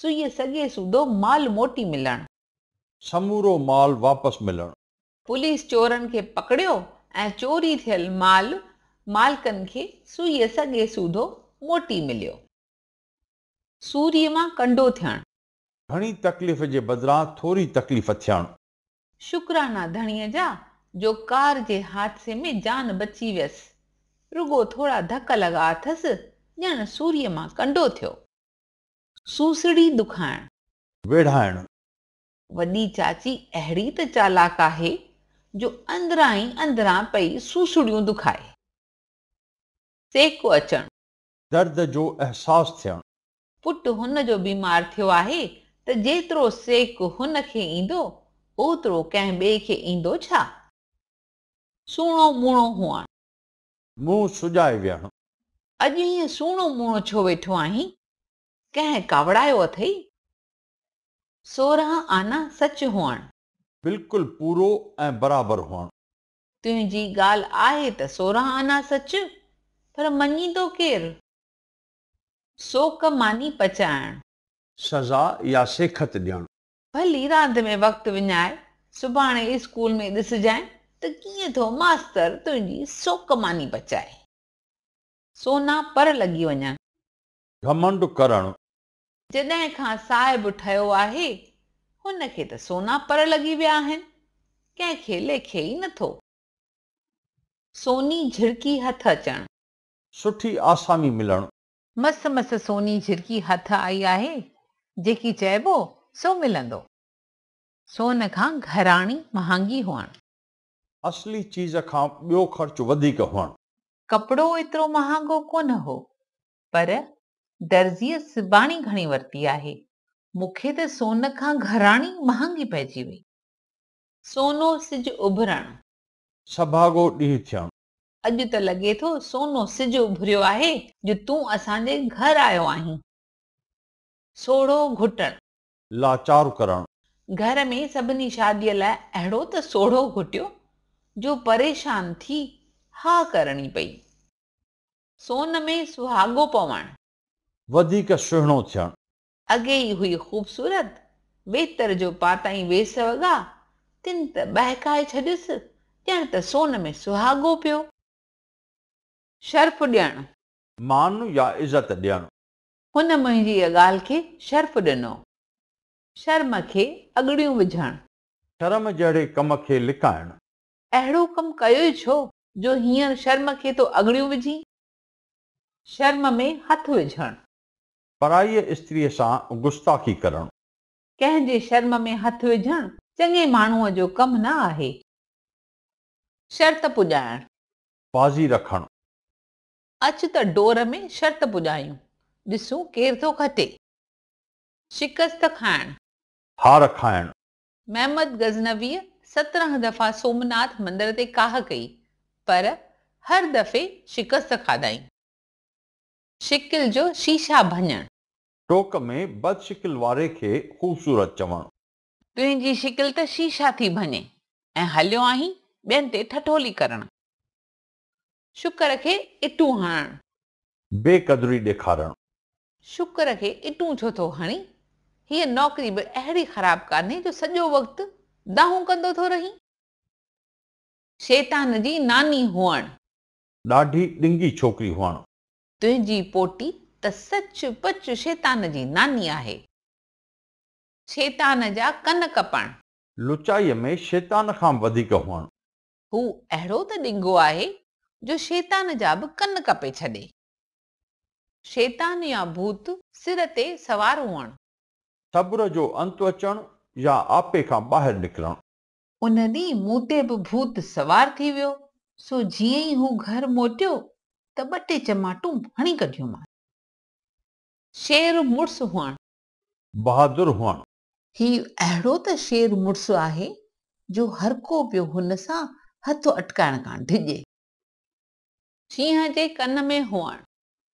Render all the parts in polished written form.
सुईअ सॻे सूधो माल मोटी मिलण। समूरो माल वापस मिलण। पुलिस चोरनि खे पकड़ियो ऐं चोरी थियल माल मालिकनि खे सुईअ सॻे सूधो मोटी मिलियो। सूरीअ मां कंडो थियण। घणी तकलीफ़ जे बदिरां थोरी तकलीफ़ थियण। शुक्राना धणीअ जा जो कार जे हादसे में जान बची वियसि। रुगो थोड़ा धक लॻा अथसि ॼण सूरीअ मां कंडो थियो। सूसड़ी दुखाइण। वेढ़ाइण। वॾी चाची अहिड़ी त चालाक आहे जो अंदरां ई अंदरां पई सूसड़ियूं दुखाए। सेक अचण। दर्द जो अहसास थियण। पुट हुन जो बीमार थियो आहे त जेतिरो सेक हुन खे ईंदो ओतिरो कंहिं ॿिए खे ईंदो छा। सूणो मूणो हुअण। मुंहुं सुॼाए वियण। अॼु हीअं सूणो मूणो छो वेठो आहीं? कंहिं कावड़ायो अथई? 16 आना सच हुअण। बिल्कुलु पूरो ऐं बराबरि हुअण। तुंहिंजी ॻाल्हि आहे त 16 आना सच, पर मञींदो केरु? सोक मानी पचाइण। सज़ा या सेखत ॾियण। भली रांदि में वक़्तु विञाए सुभाणे स्कूल में ॾिसजांइ त कीअं थो मास्तर तुंहिंजी सोक मानी पचाए। सोना पर लॻी वञण। घमंड करण। जॾहिं खां साहिब ठहियो आहे हुन खे त सोना पर लॻी विया आहिनि, कंहिंखे लेखे ई नथो। सोनी झिड़की हथ अचण। सुठी आसामी मिलण। मस मस सोनी झिड़की हथ आई आहे, जेकी चइबो सो मिलंदो। सोन खां घराणी महांगी हुअण। असली चीज़ खां ॿियो ख़र्च वधीक हुअण। कपिड़ो एतिरो महांगो कोन हो, पर दर्जीअ सिबाणी घणी वरिती आहे। मूंखे त सोन खां घराणी महांगी पइजी वई। सोनो सिज उभरण। सभाॻो ॾींहुं थियण। अॼु त लॻे थो सोनो सिज उभरियो आहे जो तूं असांजे घर आयो आहीं। सोढ़ो घुटण। लाचार करण। घर में सभिनी शादीअ लाइ अहिड़ो त सोढ़ो घुटियो जो परेशान थी हा करणी पई। सोन में सुहागो पवण। वधीक सुहिणो थियण। अॻे ई हुई ख़ूबसूरत, वेतर जो पाताई वेस वॻा, तिन त बहकाए छॾियसि ॼण त सोन में सुहागो पियो। शर्फ़ ॾियण। मान या इज़त ॾियण। हुन मुंहिंजी ॻाल्हि खे शर्फ़ ॾिनो। शर्म खे अॻड़ियूं विझण। शर्म जहिड़े कम खे लिकाइण। अहिड़ो कमु कयो ई छो जो हींअर शर्म खे तो अॻड़ियूं विझी। शर्म में हथ विझण। पराईअ स्त्रीअ सां गुस्ताखी करण। कंहिंजे शर्म में हथ विझण चङे माण्हूअ जो कमु न आहे। शर्त पुॼाइण। बाज़ी रखण। अच त डोर में शर्त पुॼायूं, ॾिसूं केर थो खटे। शिकस्त खाइण। हार खाइण। महमद गज़नवीअ 17 दफ़ा सोमनाथ मंदर ते काह कई, पर हर दफ़े शिकस्त खाधाई। शिकिल जो शीशा भञण। टोक में बदशिकिल वारे खे ख़ूबसूरत चवण। तुंहिंजी शिकिल त शीशा थी भञे ऐं हलियो आहीं ॿियनि ते ठठोली करण। शुकर खे इटूं हणण। बेक़दरी ॾेखारण। शुकर खे इटूं छो थो हणी? हीअ नौकरी बि अहिड़ी ख़राब कान्हे जो सॼो वक़्तु दाहूं कंदो थो रही। शैतान जी नानी हुअण। ॾाढी ॾिंगी छोकिरी हुअण। तुंहिंजी पोटी त सच पच शैतान जी नानी आहे। शैतान जा कन कपण। लुचाईअ में शैतान खां वधीक हुअण। हू अहिड़ो त ॾिंगो आहे जो शैतान जा बि कन कपे छॾे। शैतान या भूत सिर ते सवार हुअण। सब्र जो अंत अचण या आपे खां ॿाहिरि निकिरण। उन ॾींहुं मूं ते बि भूत सवार थी वियो, सो जीअं ई हू घर मोटियो त 2 टे चमाटूं हणी कढियूं मां। शेर मुड़ुस हुअण। बहादुर हुअण। ही अहिड़ो त शेर मुड़ुस आहे जो हर को पियो हुन सां हथ अटकाइण खां डिॼे। शींहं जे कन में हुअण।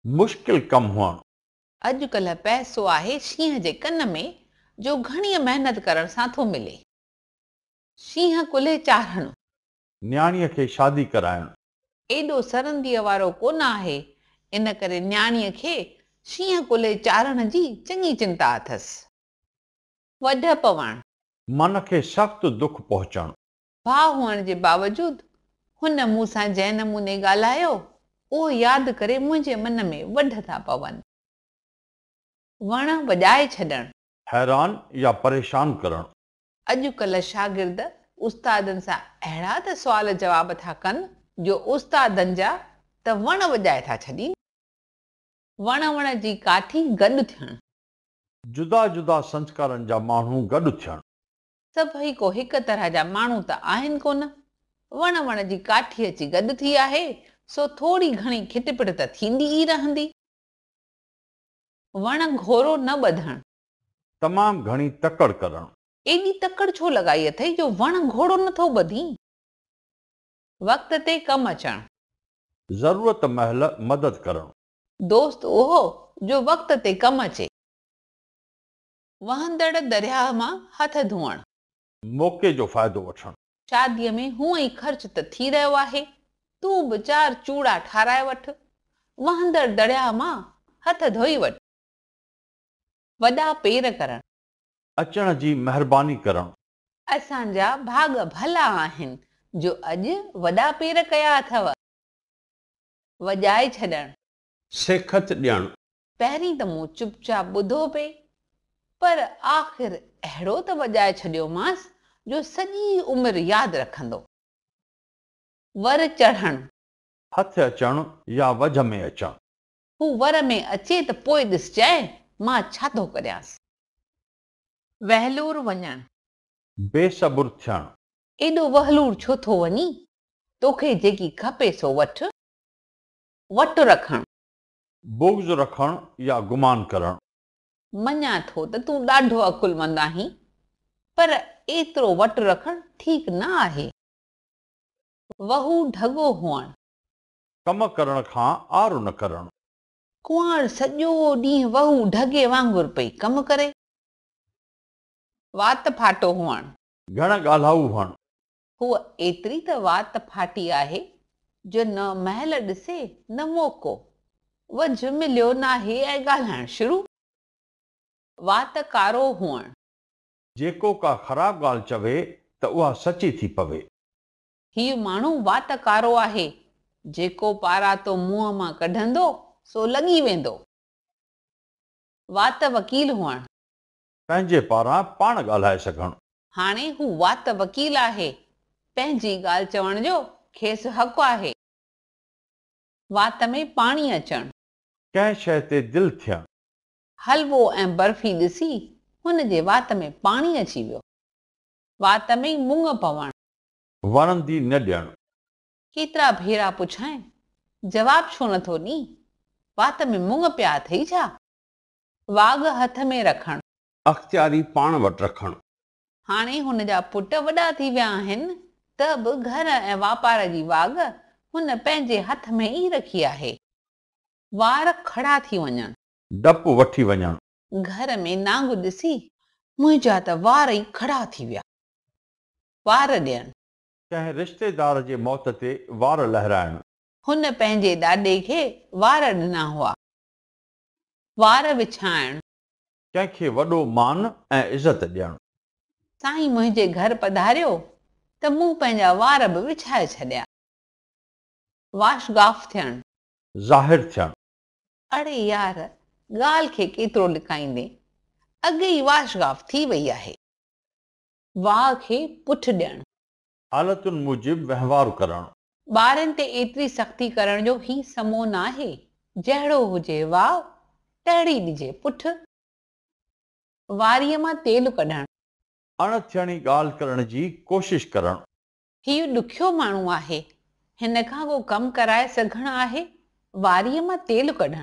मुश्किल कम हुअण। अॼुकल्ह पैसो आहे शींहं जे कन में जो घणी महिनत करण सां थो मिले। शींहं कुल्हे चाढ़ण। न्याणीअ खे शादी कराइण। एॾो सरंदीअ वारो कोन आहे, इन करे न्याणीअ खे शींहं कुले चारण जी चङी चिंता अथसि। वढ पवण, मन खे सख़्तु दुख पहुचणु, भाउ हुअण जे बावजूदि हुन मूं सां जंहिं नमूने ॻाल्हायो उहो यादि करे मुंहिंजे मन में वढ था पवनि। वण वॼाए छॾणु, हैरान या परेशान करणु, अॼुकल्ह शागिर्द उस्तादनि सां अहिड़ा त सुवाल जवाब था कनि जो उस्तादनि जा त वण वॼाए था छॾीनि। वण जी काठी गॾु थियणु, जुदा जुदा संस्कारनि जा माण्हू गॾु थियणु, सभई को हिक तरह जा माण्हू त आहिनि कोन। वण जी काठी अची गॾु थी आहे सो थोरी घणी खिटपिट त थींदी ई रहंदी। वण घोरो न ॿधणु, तमामु घणी तकड़ करणु, एॾी तकड़ छो लॻाई अथई जो वण घोड़ो नथो ॿधी। वक़्त ते कमु अचणु, ज़रूरत महिल मदद करणु, दोस्त उहो जो वक़्त ते कमु अचे। वहंदड़ दरिया मां हथ धोअणु, मौक़े जो फ़ाइदो वठणु, शादीअ में हूअं ई ख़र्च त थी रहियो आहे, तूं बि 4 चूड़ा ठाराए वठि, वहंदड़ दरिया मां हथ धोई वठि। वॾा पेर करणु, अचण जी महिरबानी करणु, असांजा भाग भला आहिनि जो अॼु वॾा पेर कया अथव। वॼाए छॾणु, सेखत ॾियणु, पहिरीं त मूं चुपचाप ॿुधो पे, पर आख़िर अहिड़ो त वॼाए छॾियोमांसि जो सॼी उमिरि यादि रखंदो। वर चढ़णु, हथ अचणु या वझ में अचणु, हू वर में अचे त पोइ ॾिसजांइ मां छा थो करियांसि। वहलूर वञणु, बेसब्र थियणु, एॾो वहलूर छो थो वञी, तोखे जेकी खपे सो वठि। वटि रखणु, बुग़्ज़ रखणु या गुमान करणु, मञां थो त तूं ॾाढो अकुलमंद आहीं, पर एतिरो वटि रखणु ठीकु न आहे। वहू ढगो हुअणु, कम करण खां आरो न करणु, कुंवार सॼो ॾींहुं वहू ढगे वांगुरु पई कमु करे। वात फाटो हुअणु, घण ॻाल्हाऊ हुअणु, हूअ एतिरी त वात फाटी आहे जो न महल ॾिसे न मौक़ो, वझ मिलियो नाहे ऐं ॻाल्हाइणु शुरू। वात कारो हुअणु, जेको का ख़राबु ॻाल्हि चवे त उहा सची थी पवे। हीउ माण्हू वात कारो आहे, जेको पारातो मुंहं मां कढंदो सो लॻी वेंदो। वात वकील हुअणु, पंहिंजे पारां पाण ॻाल्हाए सघणु, हाणे हू वात वकील आहे, पंहिंजी ॻाल्हि चवण जो खेसि हक़ आहे। वात में पाणी अचणु, कंहिं शइ ते दिलि थियणु, हलवो ऐं बर्फी ॾिसी हुन जे वात में पाणी अची वियो। वात में मुंग पवणु, वणंदी न ॾियणु, केतिरा भेरा पुछांइ, जवाब छो नथो ॾीं, वात में मुंग पिया अथई छा। वाघ हथ में रखणु, अख़्तियारी पाण वटि रखणु, हाणे हुन जा पुट वॾा थी विया आहिनि त बि घर ऐं वापार जी वाघ हुन पंहिंजे हथ में ई रखी आहे। वार खड़ा थी वञणु, डपु वठी वञणु, घर में नांग ॾिसी मुंहिंजा त वार ई खड़ा थी विया। वार ॾियणु, कंहिं रिश्तेदार जे मौत ते वार लहिराइणु, हुन पंहिंजे ॾाॾे खे वार ॾिना हुआ। वार विछाइणु, कंहिंखे वॾो मान ऐं इज़त ॾियणु, साईं मुंहिंजे घर पधारियो त मूं पंहिंजा वार बि विछाए छॾिया। वाशगाफ थियणु, ज़ाहिर थियणु, अड़े यार, ॻाल्हि खे केतिरो लिकाईंदे, अॻे ई वाशगाफ थी वई आहे। वाह खे पुठि ॾियणु, हालतुनि मूजिबि वहिंवारु करणु, ॿारनि ते एतिरी सख़्ती करण जो ही समो न आहे। जहिड़ो हुजे वाह, तहिड़ी ॾिजे पुठि। वारीअ मां तेल कढणु, अणथियणी ॻाल्हि करण जी कोशिशि करणु, हीउ ॾुखियो माण्हू आहे, हिन खां को कमु कराए सघणु आहे, वारीअ मां तेल कढणु।